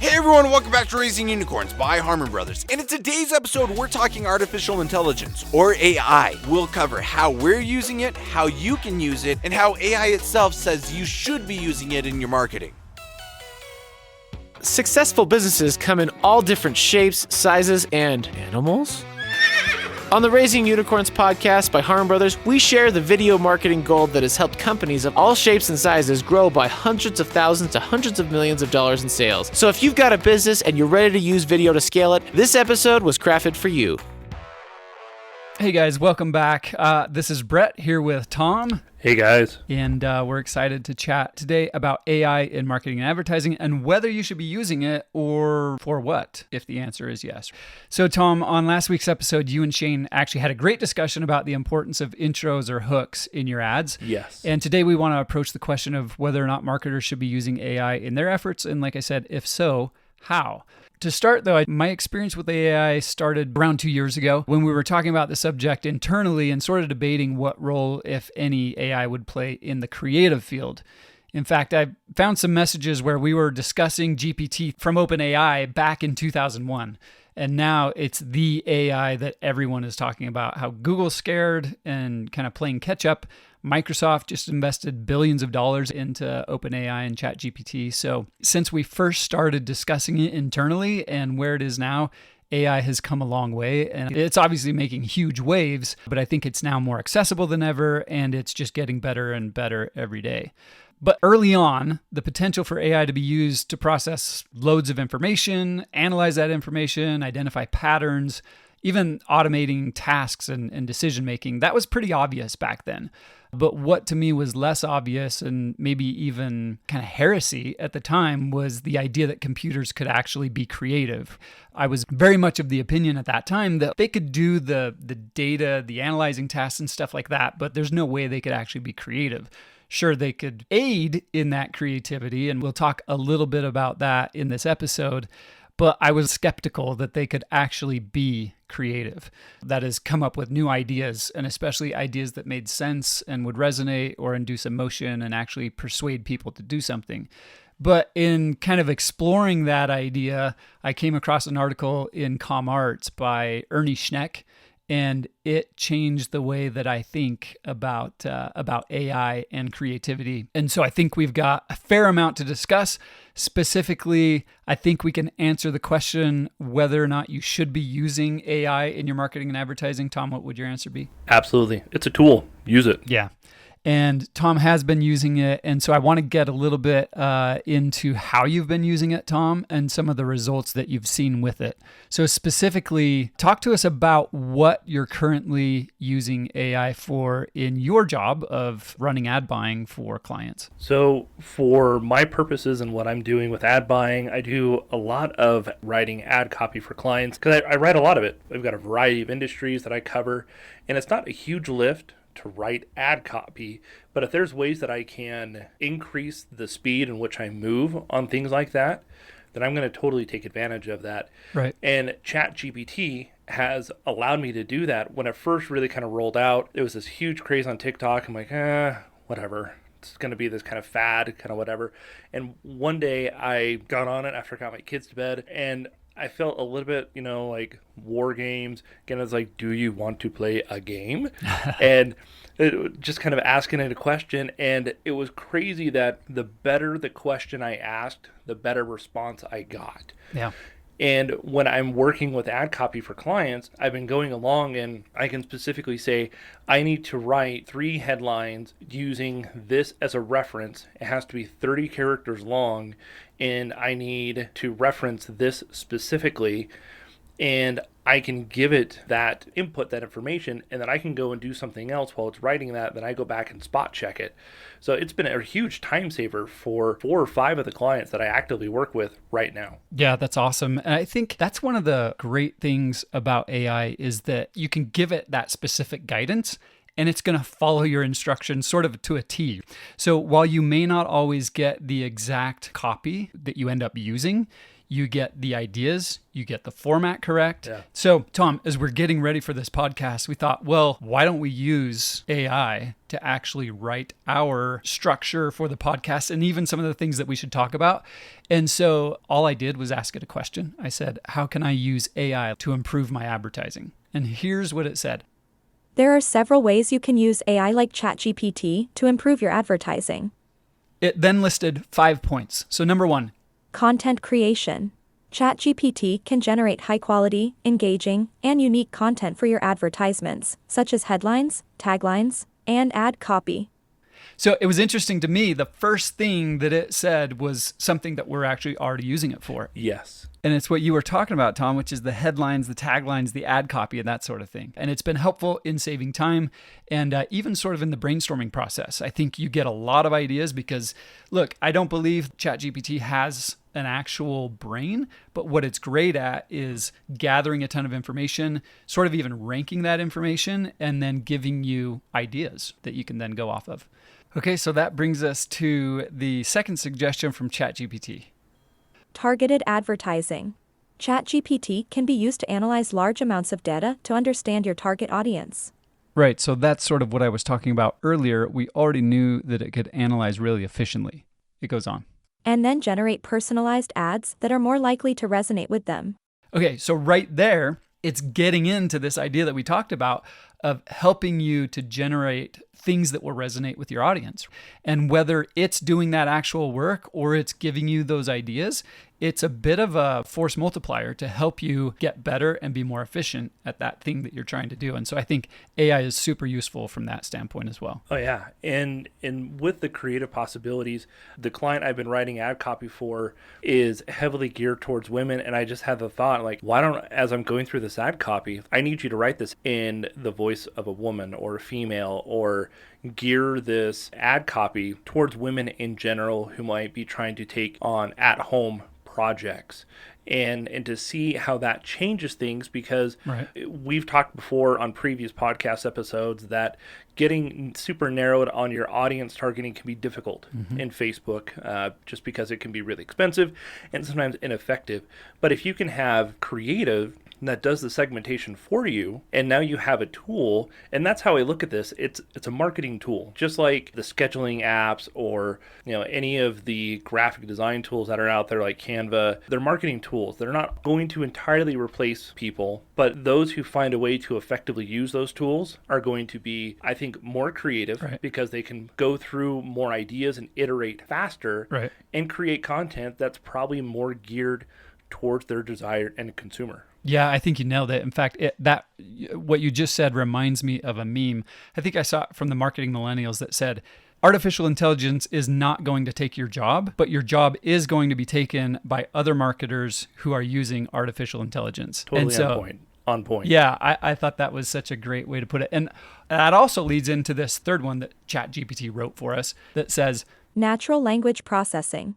Hey everyone, welcome back to Raising Unicorns by Harmon Brothers. And in today's episode, we're talking artificial intelligence, or AI. We'll cover how we're using it, how you can use it, and how AI itself says you should be using it in your marketing. Successful businesses come in all different shapes, sizes, and animals. On the Raising Unicorns podcast by Harmon Brothers, we share the video marketing gold that has helped companies of all shapes and sizes grow by hundreds of thousands to hundreds of millions of dollars in sales. So if you've got a business and you're ready to use video to scale it, this episode was crafted for you. Hey guys, welcome back. This is Brett here with Tom. Hey guys. And we're excited to chat today about AI in marketing and advertising and whether you should be using it or for what, if the answer is yes. So Tom, on last week's episode, you and Shane actually had a great discussion about the importance of intros or hooks in your ads. Yes. And today we want to approach the question of whether or not marketers should be using AI in their efforts. And like I said, if so, how? To start, though, my experience with AI started around 2 years ago when we were talking about the subject internally and sort of debating what role, if any, AI would play in the creative field. In fact, I found some messages where we were discussing GPT from OpenAI back in 2001. And now it's the AI that everyone is talking about, how Google's scared and kind of playing catch up. Microsoft just invested billions of dollars into OpenAI and ChatGPT. So since we first started discussing it internally and where it is now, AI has come a long way, and it's obviously making huge waves, but I think it's now more accessible than ever, and it's just getting better and better every day. But early on, the potential for AI to be used to process loads of information, analyze that information, identify patterns, even automating tasks and decision-making, that was pretty obvious back then. But what to me was less obvious and maybe even kind of heresy at the time was the idea that computers could actually be creative. I was very much of the opinion at that time that they could do the data, the analyzing tasks and stuff like that, but there's no way they could actually be creative. Sure, they could aid in that creativity, and we'll talk a little bit about that in this episode, but I was skeptical that they could actually be creative. That is, come up with new ideas, and especially ideas that made sense and would resonate or induce emotion and actually persuade people to do something. But in kind of exploring that idea, I came across an article in ComArts by Ernie Schenck, and it changed the way that I think about AI and creativity. And so I think we've got a fair amount to discuss. Specifically, I think we can answer the question whether or not you should be using AI in your marketing and advertising. Tom, what would your answer be? Absolutely. It's a tool. Use it. Yeah. And Tom has been using it. And so I want to get a little bit into how you've been using it, Tom, and some of the results that you've seen with it. So specifically, talk to us about what you're currently using AI for in your job of running ad buying for clients. So for my purposes and what I'm doing with ad buying, I do a lot of writing ad copy for clients because I write a lot of it. I've got a variety of industries that I cover, and it's not a huge lift to write ad copy, but if there's ways that I can increase the speed in which I move on things like that, then I'm going to totally take advantage of that. Right. And ChatGPT has allowed me to do that. When it first really kind of rolled out, it was this huge craze on TikTok. I'm like, whatever. It's going to be this kind of fad, kind of whatever. And one day I got on it after I got my kids to bed, and I felt a little bit, like war games. Again, it's like, do you want to play a game? And just kind of asking it a question. And it was crazy that the better the question I asked, the better response I got. Yeah. And when I'm working with ad copy for clients, I've been going along and I can specifically say, I need to write 3 headlines using this as a reference. It has to be 30 characters long, and I need to reference this specifically. And I can give it that input, that information, and then I can go and do something else while it's writing that. Then I go back and spot check it. So it's been a huge time saver for 4 or 5 of the clients that I actively work with right now. Yeah, that's awesome. And I think that's one of the great things about AI is that you can give it that specific guidance and it's going to follow your instructions sort of to a T. So while you may not always get the exact copy that you end up using, you get the ideas, you get the format correct. Yeah. So, Tom, as we're getting ready for this podcast, we thought, well, why don't we use AI to actually write our structure for the podcast and even some of the things that we should talk about? And so all I did was ask it a question. I said, how can I use AI to improve my advertising? And here's what it said. There are several ways you can use AI like ChatGPT to improve your advertising. It then listed 5 points. So number 1, Content creation. ChatGPT can generate high-quality, engaging, and unique content for your advertisements, such as headlines, taglines, and ad copy. So it was interesting to me, the first thing that it said was something that we're actually already using it for. Yes. And it's what you were talking about, Tom, which is the headlines, the taglines, the ad copy, and that sort of thing. And it's been helpful in saving time and even sort of in the brainstorming process. I think you get a lot of ideas because, look, I don't believe ChatGPT has an actual brain, but what it's great at is gathering a ton of information, sort of even ranking that information, and then giving you ideas that you can then go off of. Okay, so that brings us to the second suggestion from ChatGPT. Targeted advertising. ChatGPT can be used to analyze large amounts of data to understand your target audience. Right, so that's sort of what I was talking about earlier. We already knew that it could analyze really efficiently. It goes on. And then generate personalized ads that are more likely to resonate with them. Okay, so right there, it's getting into this idea that we talked about of helping you to generate things that will resonate with your audience. And whether it's doing that actual work or it's giving you those ideas, it's a bit of a force multiplier to help you get better and be more efficient at that thing that you're trying to do. And so I think AI is super useful from that standpoint as well. Oh yeah, and with the creative possibilities, the client I've been writing ad copy for is heavily geared towards women, and I just had the thought, like, why don't, as I'm going through this ad copy, I need you to write this in the voice of a woman or a female, or gear this ad copy towards women in general who might be trying to take on at-home projects, and to see how that changes things, because Right. we've talked before on previous podcast episodes that getting super narrowed on your audience targeting can be difficult in Facebook, just because it can be really expensive and sometimes ineffective. But if you can have creative that does the segmentation for you, and now you have a tool, and that's how I look at this. It's a marketing tool, just like the scheduling apps or any of the graphic design tools that are out there like Canva. They're marketing tools. They're not going to entirely replace people, but those who find a way to effectively use those tools are going to be, I think, more creative, Right. because they can go through more ideas and iterate faster, Right. and create content that's probably more geared towards their desired end consumer. Yeah, I think you nailed it. In fact, what you just said reminds me of a meme. I think I saw it from the Marketing Millennials that said, artificial intelligence is not going to take your job, but your job is going to be taken by other marketers who are using artificial intelligence. Totally And on point. Yeah, I thought that was such a great way to put it. And that also leads into this third one that ChatGPT wrote for us that says, Natural language processing.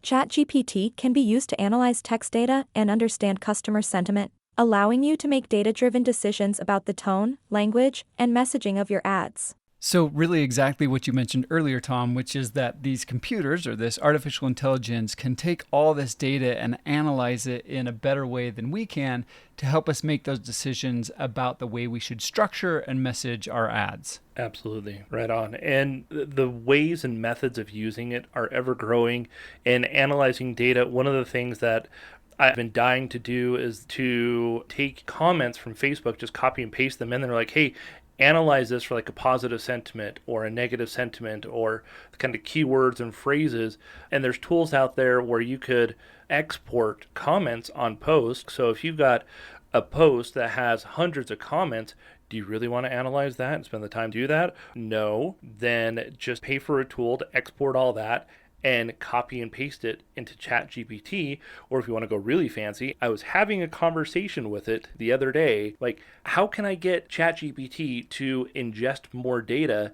ChatGPT can be used to analyze text data and understand customer sentiment, allowing you to make data-driven decisions about the tone, language, and messaging of your ads. so really exactly what you mentioned earlier, Tom, which is that these computers or this artificial intelligence can take all this data and analyze it in a better way than we can to help us make those decisions about the way we should structure and message our ads. Absolutely. Right on. And the ways and methods of using it are ever growing. And analyzing data, one of the things that I've been dying to do is to take comments from Facebook, just copy and paste them in. They're like, hey, analyze this for like a positive sentiment or a negative sentiment or kind of keywords and phrases. And there's tools out there where you could export comments on posts. So if you've got a post that has hundreds of comments, do you really want to analyze that and spend the time to do that? No. Then just pay for a tool to export all that and copy and paste it into ChatGPT. Or if you want to go really fancy, I was having a conversation with it the other day, like, how can I get ChatGPT to ingest more data?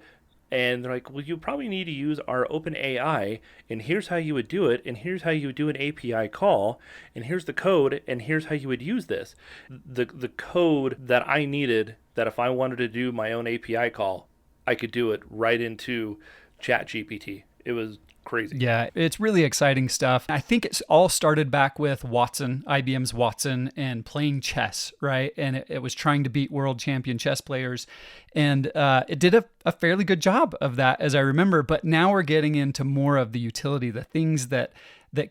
And they're like, well, you probably need to use our OpenAI, and here's how you would do it, and here's how you would do an API call, and here's the code, and here's how you would use this. The code that I needed, that if I wanted to do my own API call, I could do it right into ChatGPT. It was crazy. Yeah, it's really exciting stuff. I think it's all started back with Watson, IBM's Watson, and playing chess, right? And it was trying to beat world champion chess players. And it did a fairly good job of that, as I remember. But now we're getting into more of the utility, the things that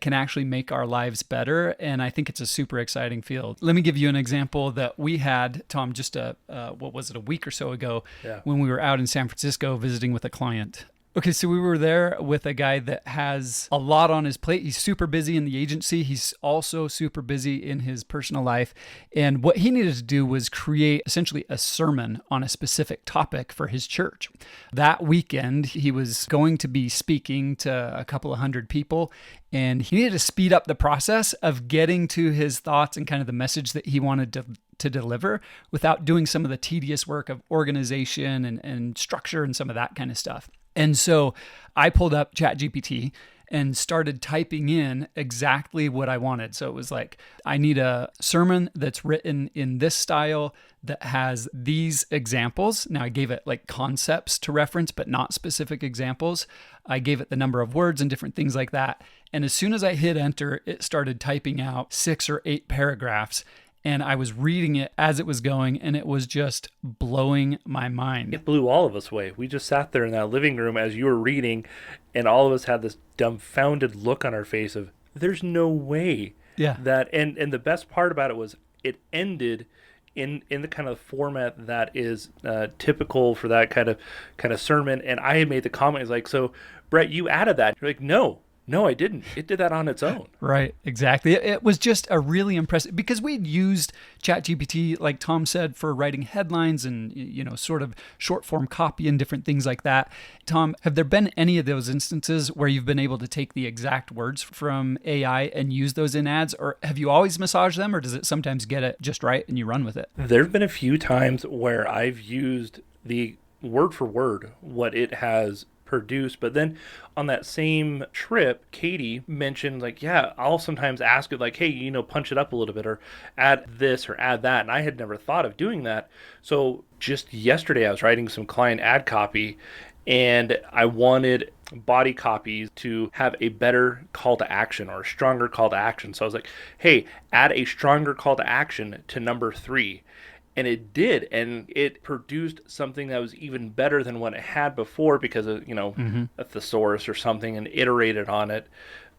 can actually make our lives better. And I think it's a super exciting field. Let me give you an example that we had, Tom, just a week or so ago when we were out in San Francisco visiting with a client. Okay, so we were there with a guy that has a lot on his plate. He's super busy in the agency. He's also super busy in his personal life. And what he needed to do was create essentially a sermon on a specific topic for his church. That weekend, he was going to be speaking to a couple of hundred people, and he needed to speed up the process of getting to his thoughts and kind of the message that he wanted to deliver without doing some of the tedious work of organization and structure and some of that kind of stuff. And so I pulled up ChatGPT and started typing in exactly what I wanted. So it was like, I need a sermon that's written in this style that has these examples. Now I gave it like concepts to reference, but not specific examples. I gave it the number of words and different things like that. And as soon as I hit enter, it started typing out 6 or 8 paragraphs. And I was reading it as it was going, and it was just blowing my mind. It blew all of us away. We just sat there in that living room as you were reading, and all of us had this dumbfounded look on our face of, there's no way that, and the best part about it was it ended in the kind of format that is typical for that kind of sermon. And I had made the comment, it's like, so Brett, you added that. You're like, No, I didn't. It did that on its own. Right, exactly. It was just a really impressive, because we'd used ChatGPT, like Tom said, for writing headlines and, sort of short form copy and different things like that. Tom, have there been any of those instances where you've been able to take the exact words from AI and use those in ads, or have you always massaged them, or does it sometimes get it just right and you run with it? There have been a few times where I've used the word for word what it has produced, but then on that same trip, Katie mentioned like, I'll sometimes ask it like, hey, punch it up a little bit or add this or add that. And I had never thought of doing that. So just yesterday I was writing some client ad copy and I wanted body copies to have a better call to action or a stronger call to action. So I was like, hey, add a stronger call to action to number 3. And it did, and it produced something that was even better than what it had before because of, a thesaurus or something, and iterated on it.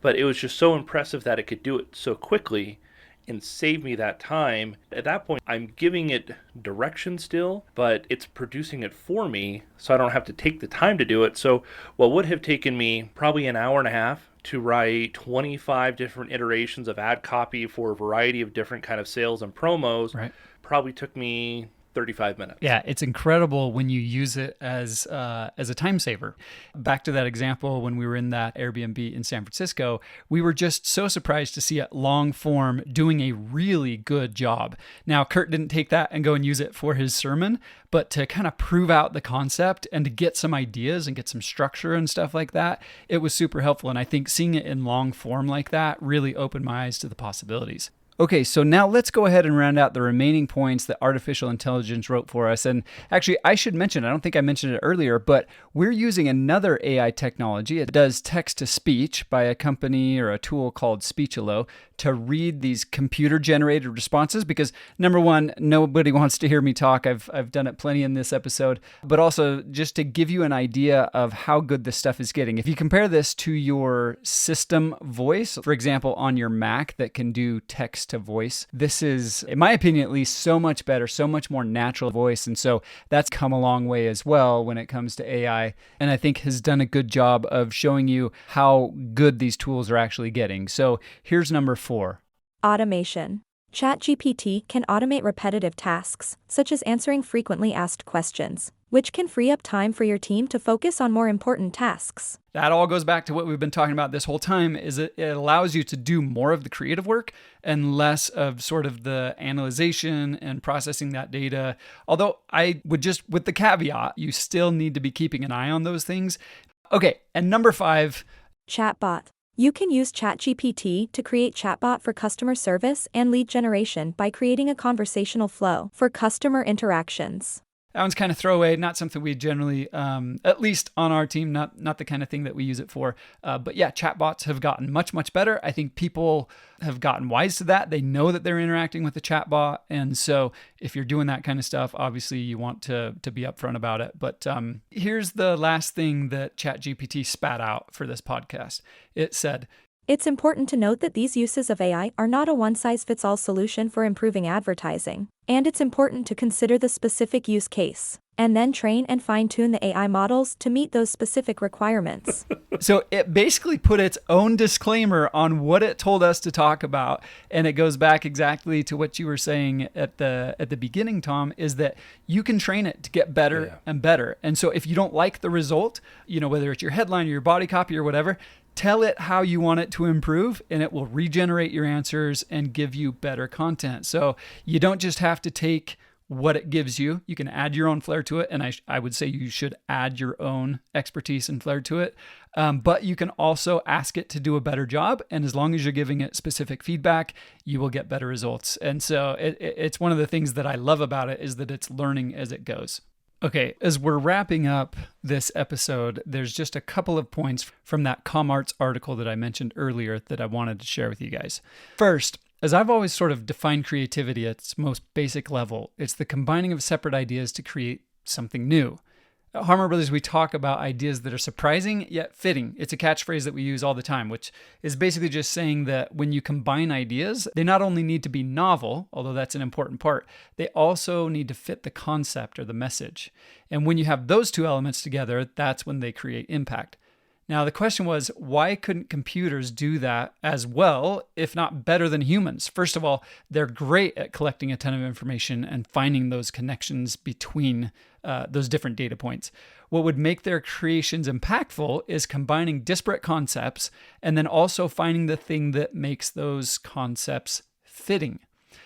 But it was just so impressive that it could do it so quickly and save me that time. At that point, I'm giving it direction still, but it's producing it for me, so I don't have to take the time to do it. So what would have taken me probably an hour and a half to write 25 different iterations of ad copy for a variety of different kind of sales and promos, probably took me 35 minutes. Yeah, it's incredible when you use it as a time saver. Back to that example when we were in that Airbnb in San Francisco, we were just so surprised to see it long form doing a really good job. Now, Kurt didn't take that and go and use it for his sermon, but to kind of prove out the concept and to get some ideas and get some structure and stuff like that, it was super helpful. And I think seeing it in long form like that really opened my eyes to the possibilities. Okay, so now let's go ahead and round out the remaining points that artificial intelligence wrote for us. And actually, I should mention, I don't think I mentioned it earlier, but we're using another AI technology. It does text-to-speech by a company or a tool called Speechelo to read these computer-generated responses because, number one, nobody wants to hear me talk. I've done it plenty in this episode. But also, just to give you an idea of how good this stuff is getting. If you compare this to your system voice, for example, on your Mac that can do text to voice. This is, in my opinion at least, so much better, so much more natural voice. And so that's come a long way as well when it comes to AI. And I think has done a good job of showing you how good these tools are actually getting. So here's number 4. Automation. ChatGPT can automate repetitive tasks, such as answering frequently asked questions, which can free up time for your team to focus on more important tasks. That all goes back to what we've been talking about this whole time, is it allows you to do more of the creative work and less of sort of the analyzation and processing that data. Although I would just, with the caveat, you still need to be keeping an eye on those things. Okay, and number 5. Chatbot. You can use ChatGPT to create chatbot for customer service and lead generation by creating a conversational flow for customer interactions. That one's kind of throwaway, not something we generally, at least on our team, not the kind of thing that we use it for. But yeah, chatbots have gotten much, much better. I think people have gotten wise to that. They know that they're interacting with the chatbot. And so if you're doing that kind of stuff, obviously you want to be upfront about it. But here's the last thing that ChatGPT spat out for this podcast. It said, It's important to note that these uses of AI are not a one-size-fits-all solution for improving advertising, and it's important to consider the specific use case, and then train and fine-tune the AI models to meet those specific requirements. So it basically put its own disclaimer on what it told us to talk about. And it goes back exactly to what you were saying at the beginning, Tom, is that you can train it to get better and better. And so if you don't like the result, whether it's your headline or your body copy or whatever, tell it how you want it to improve, and it will regenerate your answers and give you better content. So you don't just have to take what it gives you. You can add your own flair to it. And I would say you should add your own expertise and flair to it. But you can also ask it to do a better job. And as long as you're giving it specific feedback, you will get better results. And so it's one of the things that I love about it is that it's learning as it goes. Okay, as we're wrapping up this episode, there's just a couple of points from that ComArts article that I mentioned earlier that I wanted to share with you guys. First, as I've always sort of defined creativity at its most basic level, it's the combining of separate ideas to create something new. At Harmon Brothers, we talk about ideas that are surprising yet fitting. It's a catchphrase that we use all the time, which is basically just saying that when you combine ideas, they not only need to be novel, although that's an important part, they also need to fit the concept or the message. And when you have those two elements together, that's when they create impact. Now, the question was, why couldn't computers do that as well, if not better than humans? First of all, they're great at collecting a ton of information and finding those connections between those different data points. What would make their creations impactful is combining disparate concepts and then also finding the thing that makes those concepts fitting.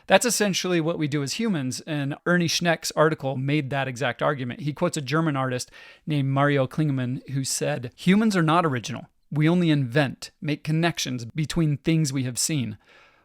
That's essentially what we do as humans, and Ernie Schenck's article made that exact argument. He quotes a German artist named Mario Klingemann who said, "Humans are not original. We only invent, make connections between things we have seen.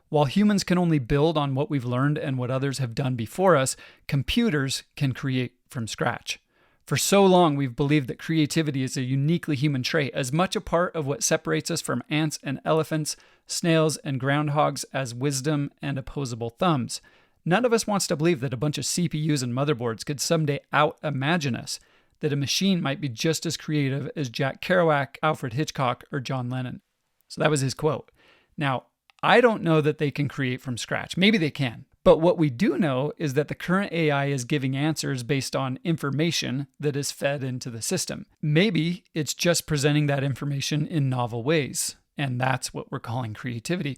While humans can only build on what we've learned and what others have done before us, computers can create from scratch." For so long, we've believed that creativity is a uniquely human trait, as much a part of what separates us from ants and elephants, snails and groundhogs as wisdom and opposable thumbs. None of us wants to believe that a bunch of CPUs and motherboards could someday out-imagine us, that a machine might be just as creative as Jack Kerouac, Alfred Hitchcock, or John Lennon. So that was his quote. Now, I don't know that they can create from scratch. Maybe they can. But what we do know is that the current AI is giving answers based on information that is fed into the system. Maybe it's just presenting that information in novel ways, and that's what we're calling creativity.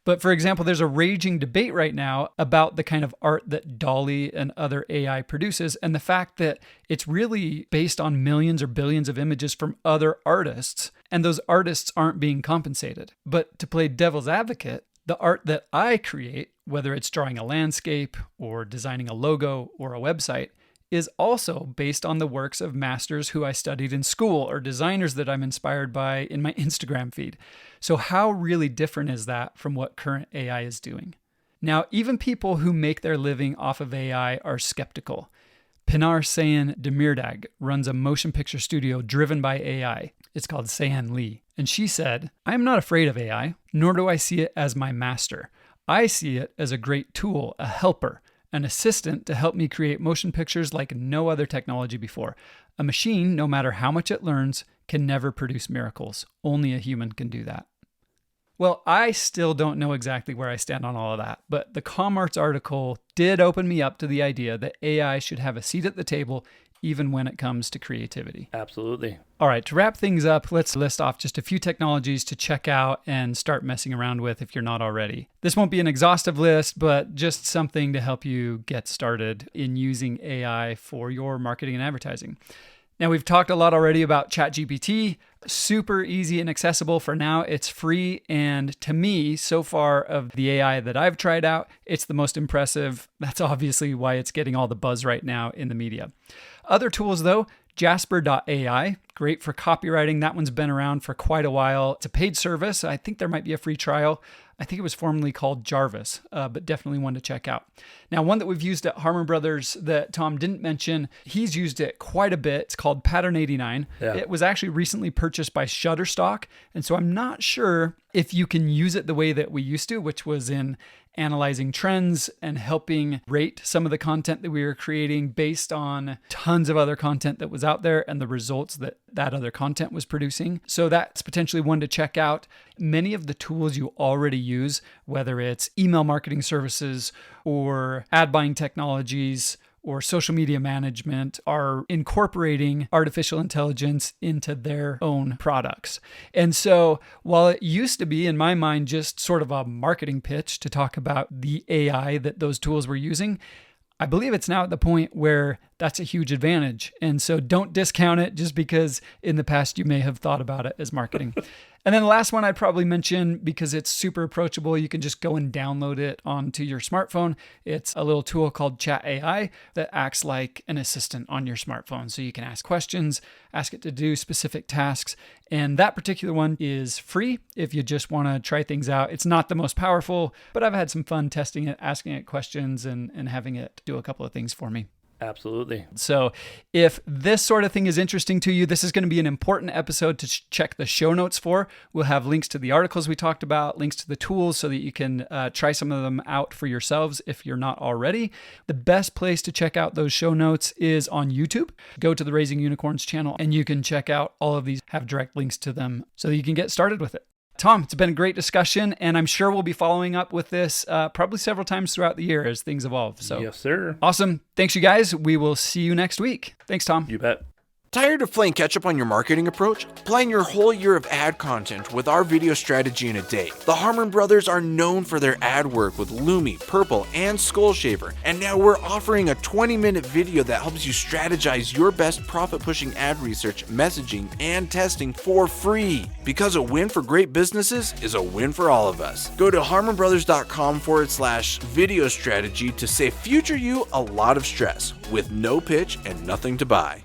But for example, there's a raging debate right now about the kind of art that DALL-E and other AI produces, and the fact that it's really based on millions or billions of images from other artists, and those artists aren't being compensated. But to play devil's advocate, the art that I create, whether it's drawing a landscape or designing a logo or a website, is also based on the works of masters who I studied in school or designers that I'm inspired by in my Instagram feed. So how really different is that from what current AI is doing? Now, even people who make their living off of AI are skeptical. Pinar Sayan Demirdag runs a motion picture studio driven by AI. It's called Sayan Lee. And she said, "I am not afraid of AI, nor do I see it as my master. I see it as a great tool, a helper, an assistant to help me create motion pictures like no other technology before. A machine, no matter how much it learns, can never produce miracles. Only a human can do that." Well, I still don't know exactly where I stand on all of that, but the ComArts article did open me up to the idea that AI should have a seat at the table even when it comes to creativity. Absolutely. All right, to wrap things up, let's list off just a few technologies to check out and start messing around with if you're not already. This won't be an exhaustive list, but just something to help you get started in using AI for your marketing and advertising. Now, we've talked a lot already about ChatGPT. Super easy and accessible for now. It's free. And to me, so far of the AI that I've tried out, it's the most impressive. That's obviously why it's getting all the buzz right now in the media. Other tools, though, Jasper.ai, great for copywriting. That one's been around for quite a while. It's a paid service. I think there might be a free trial. I think it was formerly called Jarvis, but definitely one to check out. Now, one that we've used at Harmon Brothers that Tom didn't mention, he's used it quite a bit. It's called Pattern 89. Yeah. It was actually recently purchased by Shutterstock, and so I'm not sure if you can use it the way that we used to, which was in analyzing trends and helping rate some of the content that we were creating based on tons of other content that was out there and the results that that other content was producing. So that's potentially one to check out. Many of the tools you already use, whether it's email marketing services or ad buying technologies or social media management, are incorporating artificial intelligence into their own products. And so while it used to be, in my mind, just sort of a marketing pitch to talk about the AI that those tools were using, I believe it's now at the point where that's a huge advantage. And so don't discount it just because in the past you may have thought about it as marketing. And then the last one I'd probably mention, because it's super approachable, you can just go and download it onto your smartphone. It's a little tool called Chat AI that acts like an assistant on your smartphone. So you can ask questions, ask it to do specific tasks. And that particular one is free if you just want to try things out. It's not the most powerful, but I've had some fun testing it, asking it questions, and having it do a couple of things for me. Absolutely. So if this sort of thing is interesting to you, this is going to be an important episode to check the show notes for. We'll have links to the articles we talked about, links to the tools so that you can try some of them out for yourselves if you're not already. The best place to check out those show notes is on YouTube. Go to the Raising Unicorns channel and you can check out all of these, have direct links to them so that you can get started with it. Tom, it's been a great discussion, and I'm sure we'll be following up with this probably several times throughout the year as things evolve. So, yes, sir. Awesome. Thanks, you guys. We will see you next week. Thanks, Tom. You bet. Tired of playing catch up on your marketing approach? Plan your whole year of ad content with our video strategy in a day. The Harmon Brothers are known for their ad work with Lumi, Purple, and Skullshaver, and now we're offering a 20-minute video that helps you strategize your best profit-pushing ad research, messaging, and testing for free. Because a win for great businesses is a win for all of us. Go to harmonbrothers.com/video strategy to save future you a lot of stress with no pitch and nothing to buy.